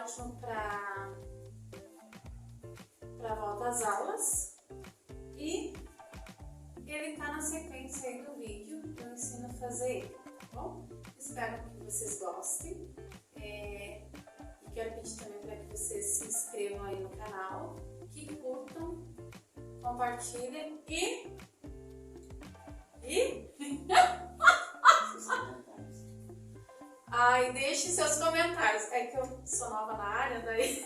ótimo para volta às aulas e ele tá na sequência aí do vídeo, eu ensino a fazer ele, tá bom? Espero que vocês gostem e quero pedir também para que vocês se inscrevam aí no canal, que curtam, compartilhem Ai, deixe seus comentários. É que eu sou nova na área, daí.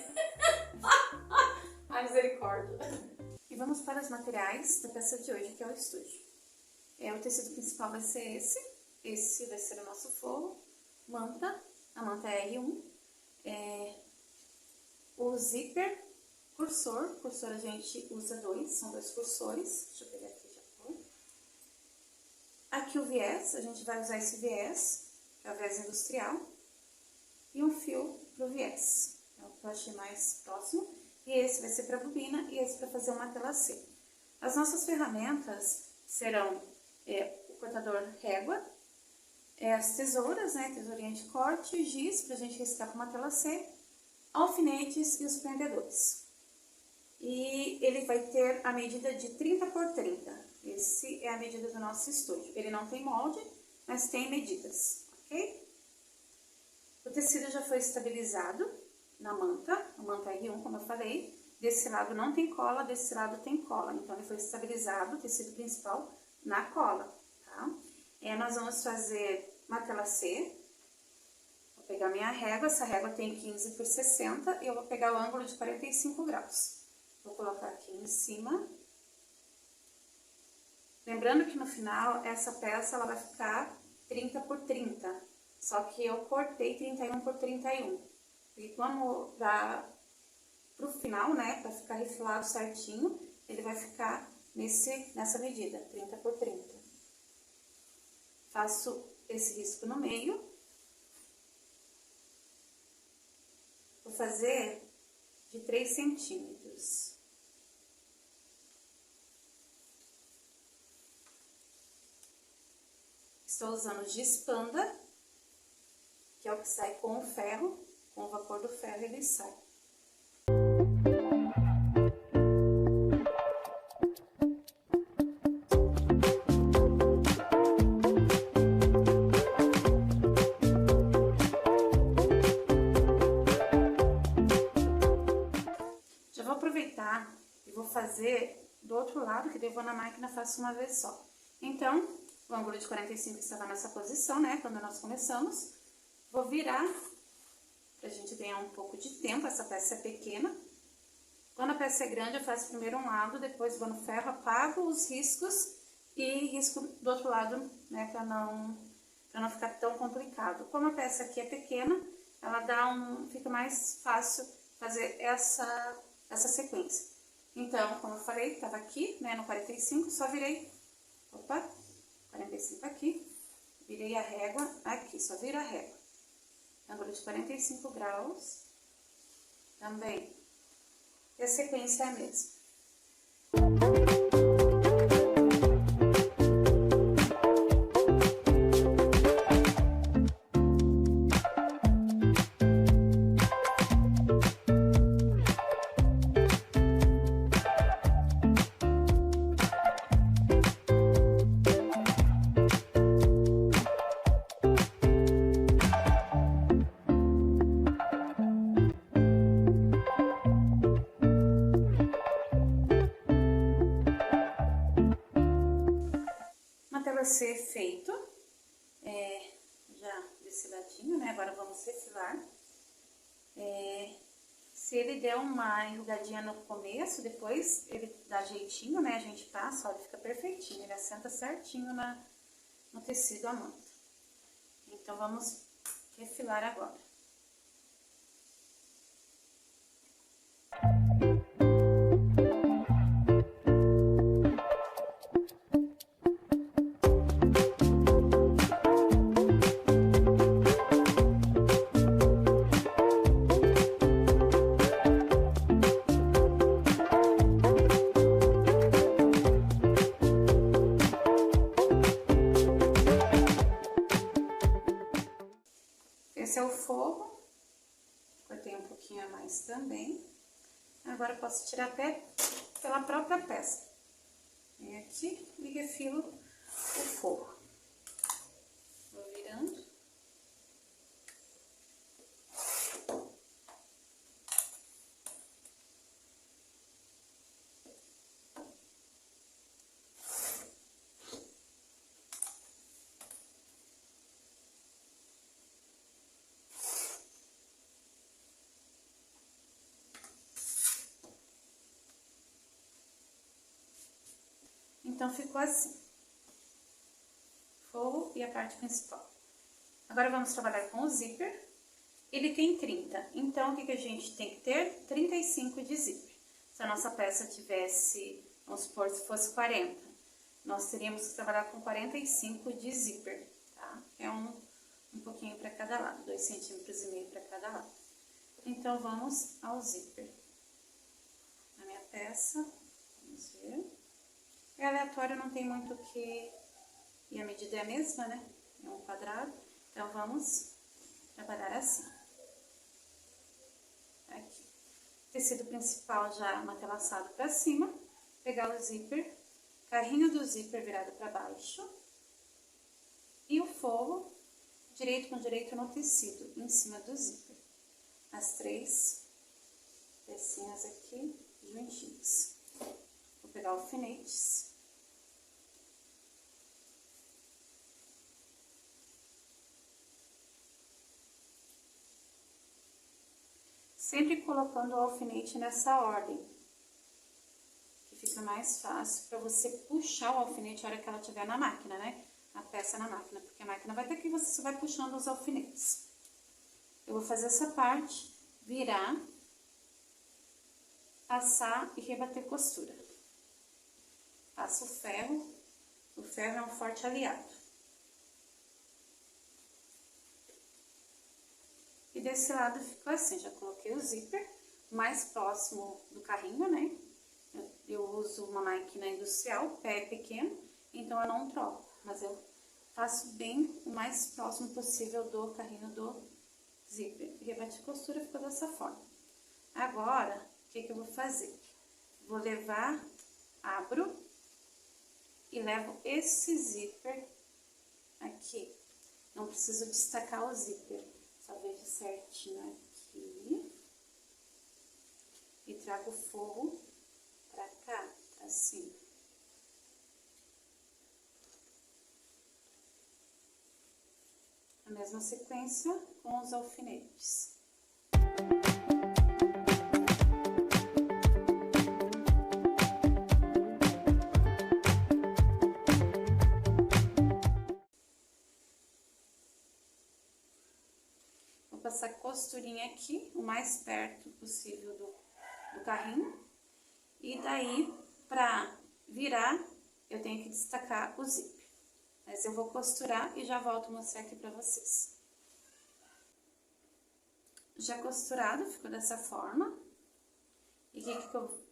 Ai, misericórdia. E vamos para os materiais da peça de hoje, que é o estúdio. O tecido principal vai ser esse. Esse vai ser o nosso forro. Manta. A manta é R1. O zíper. Cursor. Cursor a gente usa dois. São dois cursores. Deixa eu pegar aqui já foi. Aqui o viés. A gente vai usar esse viés. Que é o viés industrial, e um fio para o viés, é o que eu achei mais próximo, e esse vai ser para a bobina, e esse para fazer uma tela C. As nossas ferramentas serão o cortador régua, as tesouras, né, tesourinha de corte, giz para a gente riscar para uma tela C, alfinetes e os prendedores. E ele vai ter a medida de 30 por 30, esse é a medida do nosso estúdio. Ele não tem molde, mas tem medidas. Okay? O tecido já foi estabilizado na manta, a manta R1, como eu falei. Desse lado não tem cola, desse lado tem cola. Então, ele foi estabilizado, o tecido principal, na cola, tá? Nós vamos fazer uma tela C. Vou pegar minha régua, essa régua tem 15 por 60, e eu vou pegar o ângulo de 45 graus. Vou colocar aqui em cima. Lembrando que no final, essa peça ela vai ficar 30 por 30, só que eu cortei 31 por 31. E quando dá pro final, né, para ficar riflado certinho, ele vai ficar nessa medida, 30 por 30. Faço esse risco no meio. Vou fazer de 3 centímetros. Estou usando giz panda, que é o que sai com o ferro, com o vapor do ferro ele sai. Já vou aproveitar e vou fazer do outro lado, que daí eu vou na máquina e faço uma vez só. Então, o ângulo de 45 estava nessa posição, né, quando nós começamos. Vou virar, pra gente ganhar um pouco de tempo, essa peça é pequena. Quando a peça é grande, eu faço primeiro um lado, depois vou no ferro, apago os riscos e risco do outro lado, né, pra não ficar tão complicado. Como a peça aqui é pequena, ela fica mais fácil fazer essa sequência. Então, como eu falei, tava aqui, né, no 45, só virei, 45 aqui, virei a régua aqui, só viro a régua. Ângulo de 45 graus, também. E a sequência é a mesma. Ser feito, já desse ladinho, né? Agora vamos refilar. Se ele der uma enrugadinha no começo, depois ele dá jeitinho, né? A gente passa, olha, fica perfeitinho, ele assenta certinho no tecido a manta. Então, vamos refilar agora. Esse é o forro, cortei um pouquinho. pouquinho a mais também. Agora, eu posso tirar até pela própria peça. Vem aqui e refilo o forro. Vou virando. Então, ficou assim, forro e a parte principal. Agora, vamos trabalhar com o zíper. Ele tem 30, então, o que a gente tem que ter? 35 de zíper. Se a nossa peça tivesse, vamos supor, se fosse 40, nós teríamos que trabalhar com 45 de zíper, tá? É um pouquinho para cada lado, 2,5 centímetros para cada lado. Então, vamos ao zíper. Na minha peça, vamos ver. É aleatório, não tem muito o que... E a medida é a mesma, né? É um quadrado. Então, vamos trabalhar assim. Aqui. Tecido principal já matelaçado para cima. Pegar o zíper, carrinho do zíper virado para baixo. E o forro, direito com direito no tecido, em cima do zíper. As 3 pecinhas aqui, juntinhas. Vou pegar alfinetes. Sempre colocando o alfinete nessa ordem, que fica mais fácil para você puxar o alfinete na hora que ela estiver na máquina, né? A peça na máquina, porque a máquina vai ter que você só vai puxando os alfinetes. Eu vou fazer essa parte, virar, passar e rebater costura. Passo o ferro é um forte aliado. E desse lado ficou assim, já coloquei o zíper mais próximo do carrinho, né? Eu uso uma máquina industrial, pé pequeno, então eu não troco, mas eu faço bem o mais próximo possível do carrinho do zíper. Rebati costura, ficou dessa forma. Agora, o que eu vou fazer? Vou levar, abro e levo esse zíper aqui. Não preciso destacar o zíper. Só vejo certinho aqui e trago o forro pra cá, assim. A mesma sequência com os alfinetes. Vou passar costurinha aqui, o mais perto possível do carrinho. E daí, pra virar, eu tenho que destacar o zíper. Mas eu vou costurar e já volto mostrar aqui pra vocês. Já costurado, ficou dessa forma. E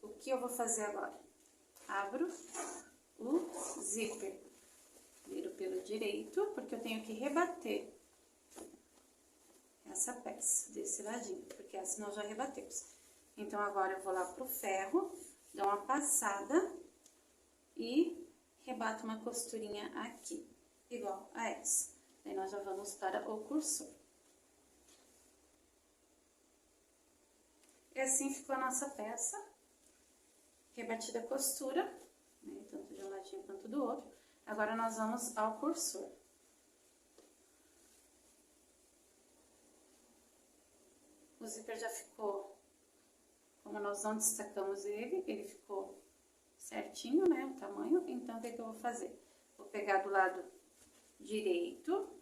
o que eu vou fazer agora? Abro o zíper. Viro pelo direito, porque eu tenho que rebater essa peça desse ladinho, porque senão já rebatemos. Então, agora eu vou lá pro ferro, dou uma passada e rebato uma costurinha aqui, igual a essa. Daí, nós já vamos para o cursor. E assim ficou a nossa peça, rebatida a costura, né, tanto de um ladinho quanto do outro. Agora, nós vamos ao cursor. O zíper já ficou, como nós não destacamos ele ficou certinho, né, o tamanho. Então, o que eu vou fazer? Vou pegar do lado direito,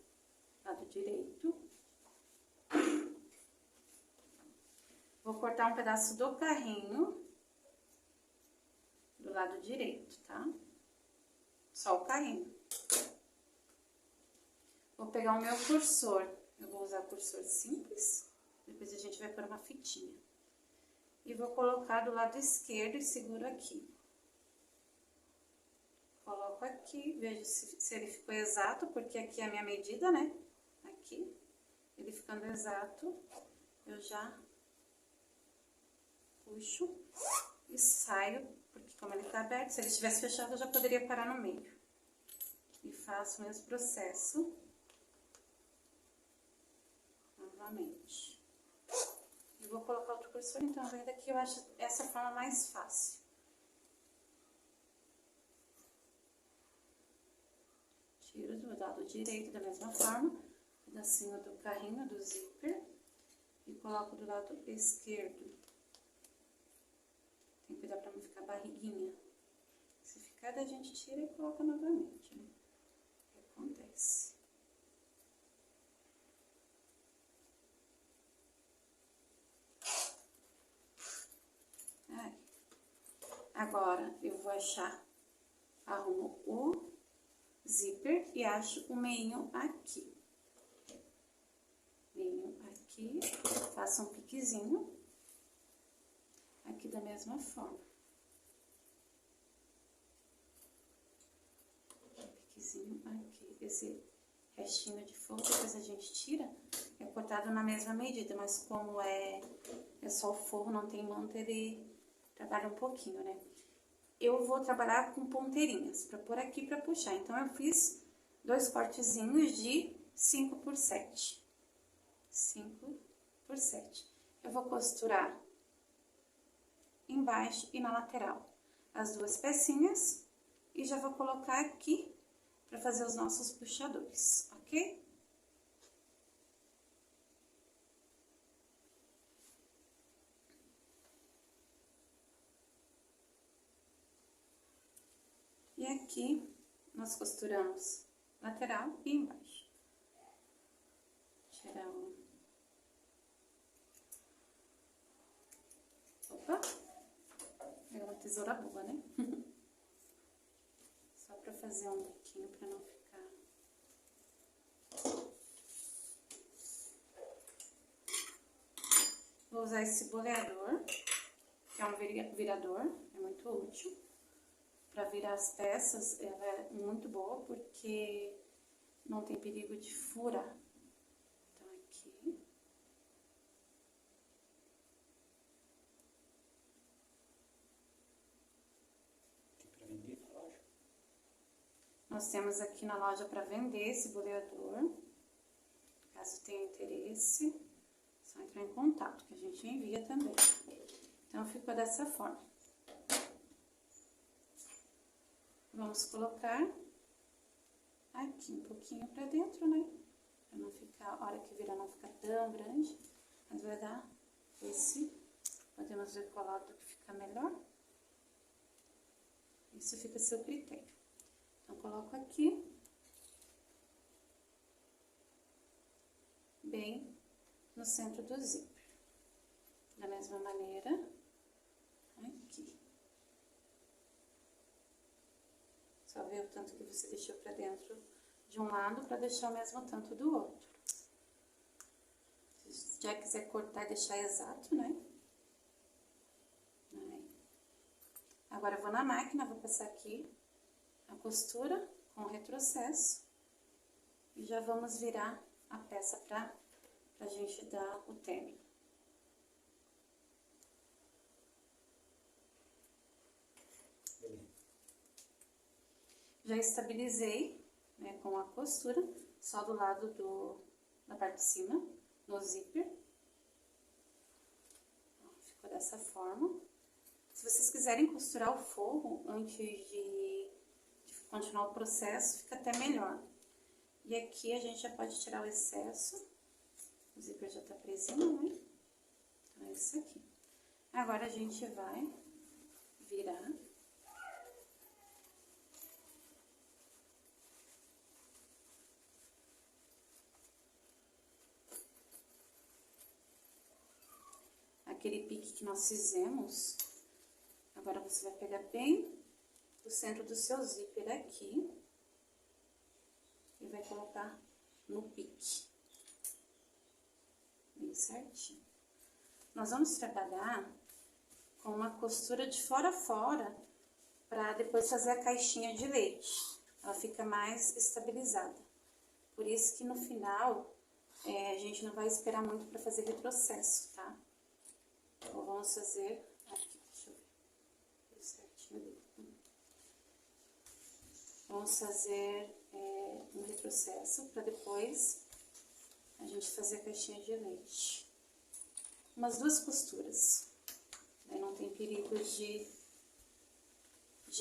vou cortar um pedaço do carrinho do lado direito, tá? Só o carrinho. Vou pegar o meu cursor, eu vou usar cursor simples, depois a gente vai pôr uma fitinha. E vou colocar do lado esquerdo e seguro aqui. Coloco aqui, vejo se ele ficou exato, porque aqui é a minha medida, né? Aqui, ele ficando exato, eu já puxo e saio, porque como ele tá aberto, se ele estivesse fechado, eu já poderia parar no meio. E faço o mesmo processo novamente. E vou colocar outro cursor, então, vendo aqui, eu acho essa forma mais fácil. Tiro do lado direito da mesma forma, pedacinho do carrinho do zíper, e coloco do lado esquerdo. Tem que cuidar pra não ficar barriguinha. Se ficar, daí a gente tira e coloca novamente, né? O que acontece? Aí. Agora, eu vou arrumo o zíper e acho o meinho aqui. Meinho aqui, faço um piquezinho aqui da mesma forma. Piquezinho aqui. Esse restinho de forro, depois a gente tira, é cortado na mesma medida, mas como é só o forro, não tem manta, ele trabalha um pouquinho, né? Eu vou trabalhar com ponteirinhas, pra pôr aqui pra puxar. Então, eu fiz 2 cortezinhos de 5 por 7. 5 por 7. Eu vou costurar embaixo e na lateral as 2 pecinhas e já vou colocar aqui para fazer os nossos puxadores, ok? E aqui nós costuramos lateral e embaixo. Tirar um. Opa! É uma tesoura boa, né? Só pra fazer um biquinho pra não ficar. Vou usar esse boleador, que é um virador, é muito útil. Pra virar as peças, ela é muito boa, porque não tem perigo de furar. Então, aqui. Tem pra vender na loja? Nós temos aqui na loja para vender esse boleador. Caso tenha interesse, é só entrar em contato, que a gente envia também. Então, ficou dessa forma. Vamos colocar aqui um pouquinho pra dentro, né? Pra não ficar, a hora que virar não ficar tão grande. Mas vai dar esse, podemos ver qual lado que fica melhor. Isso fica a seu critério. Então, coloco aqui. Bem no centro do zíper. Da mesma maneira, aqui. Só ver o tanto que você deixou pra dentro de um lado pra deixar o mesmo tanto do outro. Se já quiser cortar e deixar exato, né? Aí. Agora, eu vou na máquina, vou passar aqui a costura com o retrocesso. E já vamos virar a peça pra gente dar o término. Já estabilizei, né, com a costura, só do lado da parte de cima, no zíper. Ficou dessa forma. Se vocês quiserem costurar o forro antes de continuar o processo, fica até melhor. E aqui a gente já pode tirar o excesso. O zíper já tá presinho, né? Então, é isso aqui. Agora, a gente vai virar. Aquele pique que nós fizemos, agora você vai pegar bem do centro do seu zíper aqui e vai colocar no pique, bem certinho. Nós vamos trabalhar com uma costura de fora a fora para depois fazer a caixinha de leite. Ela fica mais estabilizada. Por isso que no final a gente não vai esperar muito para fazer retrocesso, tá? Então, vamos fazer vamos fazer um retrocesso para depois a gente fazer a caixinha de leite. Umas 2 costuras, daí não tem perigo de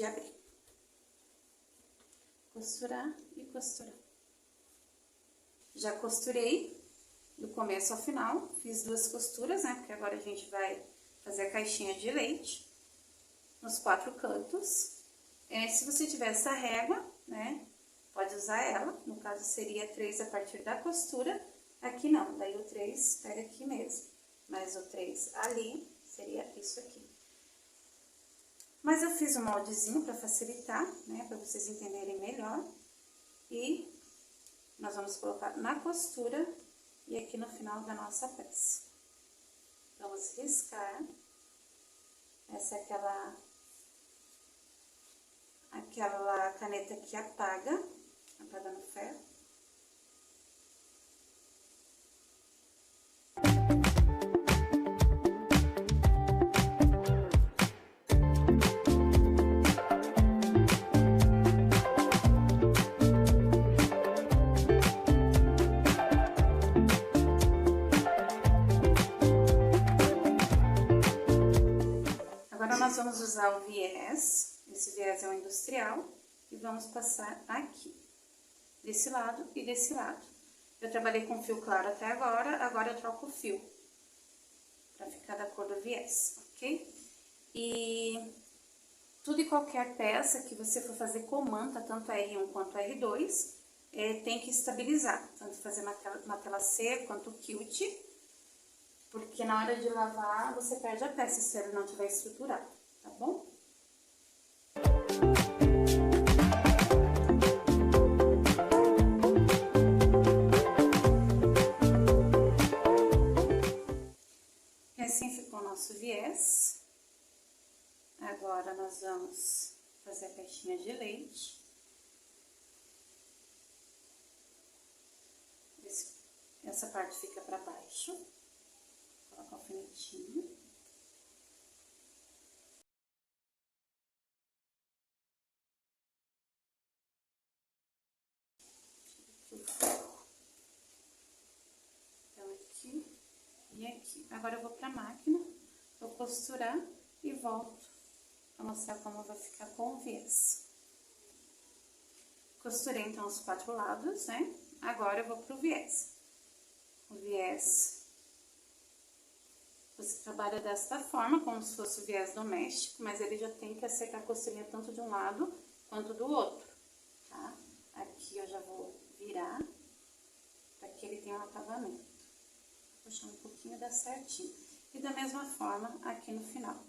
abrir. Costurar e costurar. Já costurei do começo ao final, fiz 2 costuras, né? Porque agora a gente vai fazer a caixinha de leite nos 4 cantos. Se você tiver essa régua, né? Pode usar ela, no caso seria 3 a partir da costura. Aqui não, daí o 3 pega aqui mesmo, mas o 3 ali seria isso aqui. Mas eu fiz um moldezinho para facilitar, né, para vocês entenderem melhor. E nós vamos colocar na costura e aqui no final da nossa peça. Vamos riscar. Essa é aquela caneta que apaga no ferro. Agora nós vamos usar o viés, esse viés é o industrial, e vamos passar aqui, desse lado e desse lado. Eu trabalhei com fio claro até agora eu troco o fio, pra ficar da cor do viés, ok? E tudo e qualquer peça que você for fazer com manta, tanto a R1 quanto a R2, tem que estabilizar, tanto fazer na tela C quanto quilt, porque na hora de lavar você perde a peça se ela não estiver estruturada, tá bom? E assim ficou o nosso viés. Agora nós vamos fazer a caixinha de leite. Essa parte fica para baixo. Coloca o alfinetinho. Então, aqui e aqui. Agora eu vou para a máquina, vou costurar e volto para mostrar como vai ficar com o viés. Costurei então os 4 lados, né? Agora eu vou pro viés. O viés, você trabalha desta forma, como se fosse o viés doméstico, mas ele já tem que acertar a costurinha tanto de um lado quanto do outro, tá? Aqui eu já vou virar, para que ele tenha um acabamento. Vou puxar um pouquinho e dar certinho. E da mesma forma, aqui no final.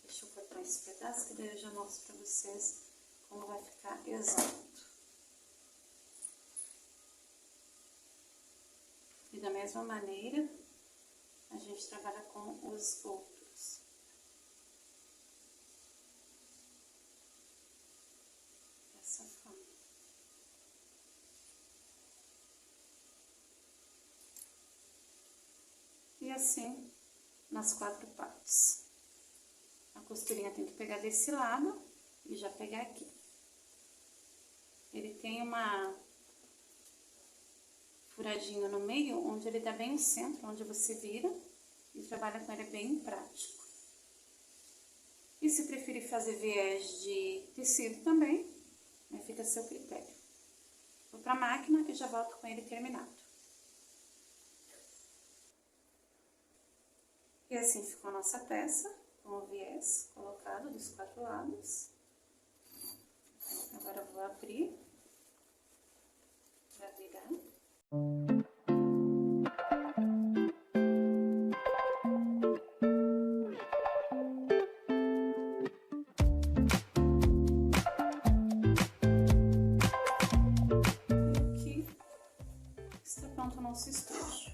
Deixa eu cortar esse pedaço, que daí eu já mostro para vocês como vai ficar exato. E da mesma maneira, a gente trabalha com os outros. Dessa forma. E assim, nas 4 partes. A costurinha tem que pegar desse lado e já pegar aqui. Ele tem uma furadinho no meio, onde ele dá bem no centro, onde você vira e trabalha com ele bem prático. E se preferir fazer viés de tecido também, né, fica a seu critério. Vou para a máquina e já volto com ele terminado. E assim ficou a nossa peça, com o viés colocado dos 4 lados. Agora eu vou abrir para virar. E aqui está pronto o nosso estojo.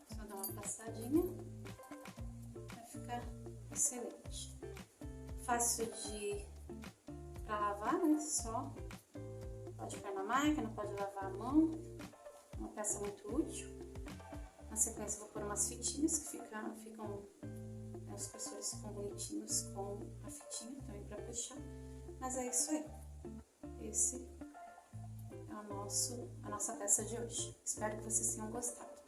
Só dar uma passadinha. Excelente. Fácil para lavar, né? Só pode pôr na máquina, pode lavar a mão. Uma peça muito útil. Na sequência, vou pôr umas fitinhas que ficam os cursores ficam bonitinhos com a fitinha também para puxar. Mas é isso aí. Esse é a nossa peça de hoje. Espero que vocês tenham gostado.